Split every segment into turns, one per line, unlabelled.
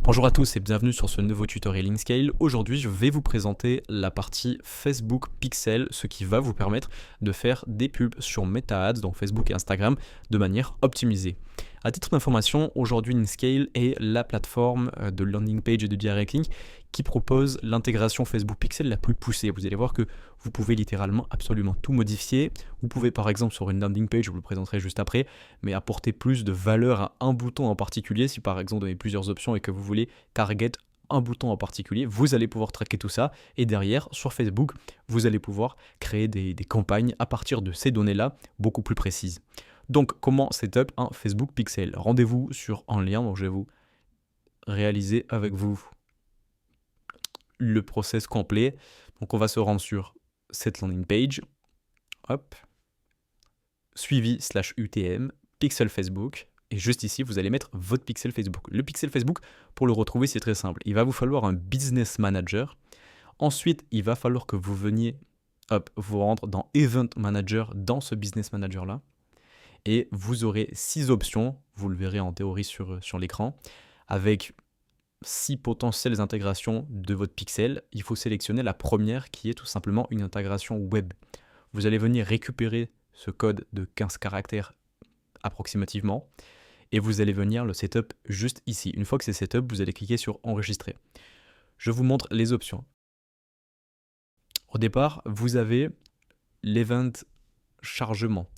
Bonjour à tous et bienvenue sur ce nouveau tutoriel InScale. Aujourd'hui, je vais vous présenter la partie Facebook Pixel, ce qui va vous permettre de faire des pubs sur Meta Ads, donc Facebook et Instagram, de manière optimisée. À titre d'information, aujourd'hui InScale est la plateforme de landing page et de direct link qui propose l'intégration Facebook Pixel la plus poussée. Vous allez voir que vous pouvez littéralement absolument tout modifier. Vous pouvez par exemple sur une landing page, je vous le présenterai juste après, mais apporter plus de valeur à un bouton en particulier. Si par exemple vous avez plusieurs options et que vous voulez target un bouton en particulier, vous allez pouvoir traquer tout ça et derrière sur Facebook, vous allez pouvoir créer des campagnes à partir de ces données-là beaucoup plus précises. Donc comment setup un Facebook Pixel? Rendez-vous sur un lien, donc je vais vous réaliser avec vous le process complet. Donc on va se rendre sur cette landing page, hop, suivi /UTM, pixel Facebook, et juste ici vous allez mettre votre pixel Facebook. Le pixel Facebook, pour le retrouver, c'est très simple. Il va vous falloir un business manager. Ensuite, il va falloir que vous veniez vous rendre dans Event Manager, dans ce business manager là. Et vous aurez 6 options, vous le verrez en théorie sur l'écran, avec 6 potentielles intégrations de votre pixel. Il faut sélectionner la première qui est tout simplement une intégration web. Vous allez venir récupérer ce code de 15 caractères approximativement et vous allez venir le setup juste ici. Une fois que c'est setup, vous allez cliquer sur enregistrer. Je vous montre les options. Au départ, vous avez l'event chargement.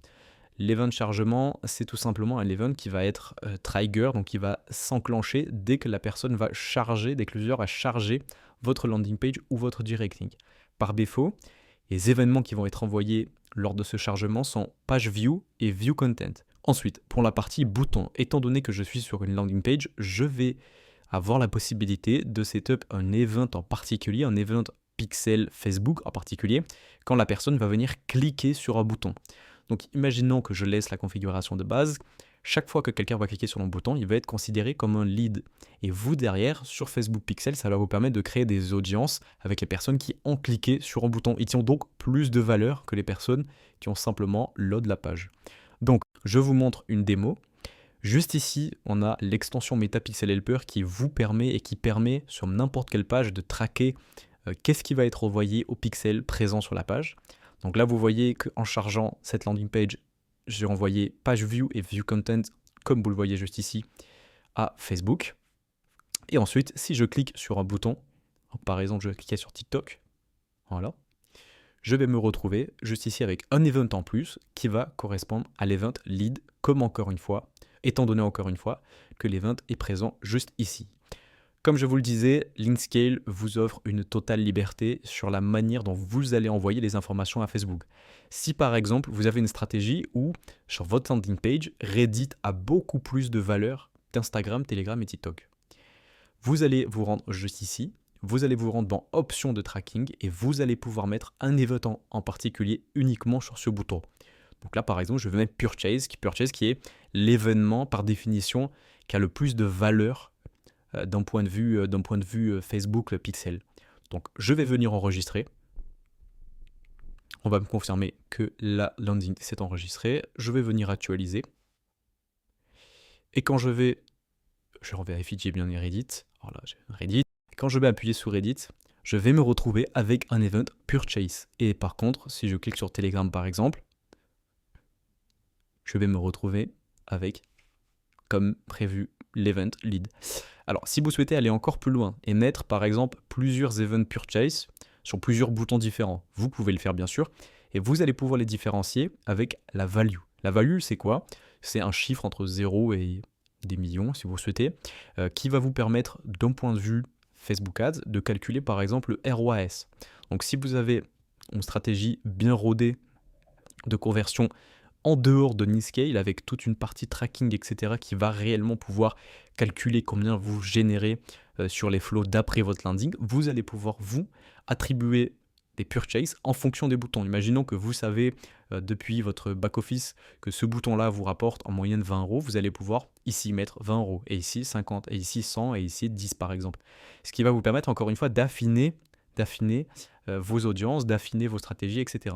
L'event chargement, c'est tout simplement un event qui va être trigger, donc qui va s'enclencher dès que la personne va charger, dès que l'user a chargé votre landing page ou votre direct link. Par défaut, les événements qui vont être envoyés lors de ce chargement sont page view et view content. Ensuite, pour la partie bouton, étant donné que je suis sur une landing page, je vais avoir la possibilité de setup un event en particulier, un event pixel Facebook en particulier, quand la personne va venir cliquer sur un bouton. Donc imaginons que je laisse la configuration de base. Chaque fois que quelqu'un va cliquer sur mon bouton, il va être considéré comme un lead. Et vous, derrière, sur Facebook Pixel, ça va vous permettre de créer des audiences avec les personnes qui ont cliqué sur un bouton. Ils ont donc plus de valeur que les personnes qui ont simplement load la page. Donc, je vous montre une démo. Juste ici, on a l'extension MetaPixel Helper qui vous permet et qui permet sur n'importe quelle page de traquer qu'est-ce qui va être envoyé au pixel présent sur la page. Donc là, vous voyez qu'en chargeant cette landing page, j'ai envoyé page view et view content, comme vous le voyez juste ici, à Facebook. Et ensuite, si je clique sur un bouton, par exemple, je vais cliquer sur TikTok, voilà, je vais me retrouver juste ici avec un event en plus qui va correspondre à l'event lead, comme encore une fois, étant donné encore une fois que l'event est présent juste ici. Comme je vous le disais, l'InScale vous offre une totale liberté sur la manière dont vous allez envoyer les informations à Facebook. Si par exemple, vous avez une stratégie où, sur votre landing page, Reddit a beaucoup plus de valeur qu'Instagram, Telegram et TikTok. Vous allez vous rendre juste ici, vous allez vous rendre dans Options de tracking et vous allez pouvoir mettre un event en particulier uniquement sur ce bouton. Donc là, par exemple, je vais mettre Purchase qui est l'événement par définition qui a le plus de valeur d'un point de vue Facebook Pixel. Donc je vais venir enregistrer. On va me confirmer que la landing s'est enregistrée. Je vais venir actualiser. Et quand je revérifie que j'ai bien Reddit. Alors là, j'ai Reddit. Et quand je vais appuyer sur Reddit, je vais me retrouver avec un event Purchase. Et par contre, si je clique sur Telegram par exemple, je vais me retrouver avec, comme prévu, l'event lead. Alors, si vous souhaitez aller encore plus loin et mettre par exemple plusieurs event purchase sur plusieurs boutons différents, vous pouvez le faire bien sûr, et vous allez pouvoir les différencier avec la value. La value, c'est quoi? C'est un chiffre entre 0 et des millions, si vous souhaitez, qui va vous permettre, d'un point de vue Facebook Ads, de calculer par exemple le ROAS. Donc, si vous avez une stratégie bien rodée de conversion en dehors de InScale, avec toute une partie tracking, etc., qui va réellement pouvoir calculer combien vous générez sur les flows d'après votre landing, vous allez pouvoir, vous, attribuer des purchases en fonction des boutons. Imaginons que vous savez depuis votre back-office que ce bouton-là vous rapporte en moyenne 20 €, vous allez pouvoir ici mettre 20 €, et ici 50, et ici 100, et ici 10 par exemple. Ce qui va vous permettre, encore une fois, d'affiner vos audiences, d'affiner vos stratégies, etc.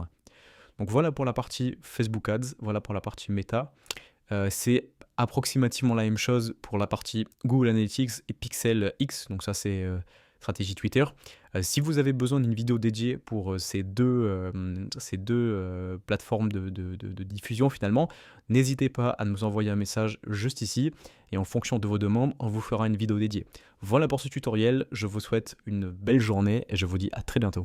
Donc voilà pour la partie Facebook Ads, voilà pour la partie Meta. C'est approximativement la même chose pour la partie Google Analytics et Pixel X, donc ça c'est stratégie Twitter. Si vous avez besoin d'une vidéo dédiée pour ces deux plateformes de diffusion finalement, n'hésitez pas à nous envoyer un message juste ici et en fonction de vos demandes, on vous fera une vidéo dédiée. Voilà pour ce tutoriel, je vous souhaite une belle journée et je vous dis à très bientôt.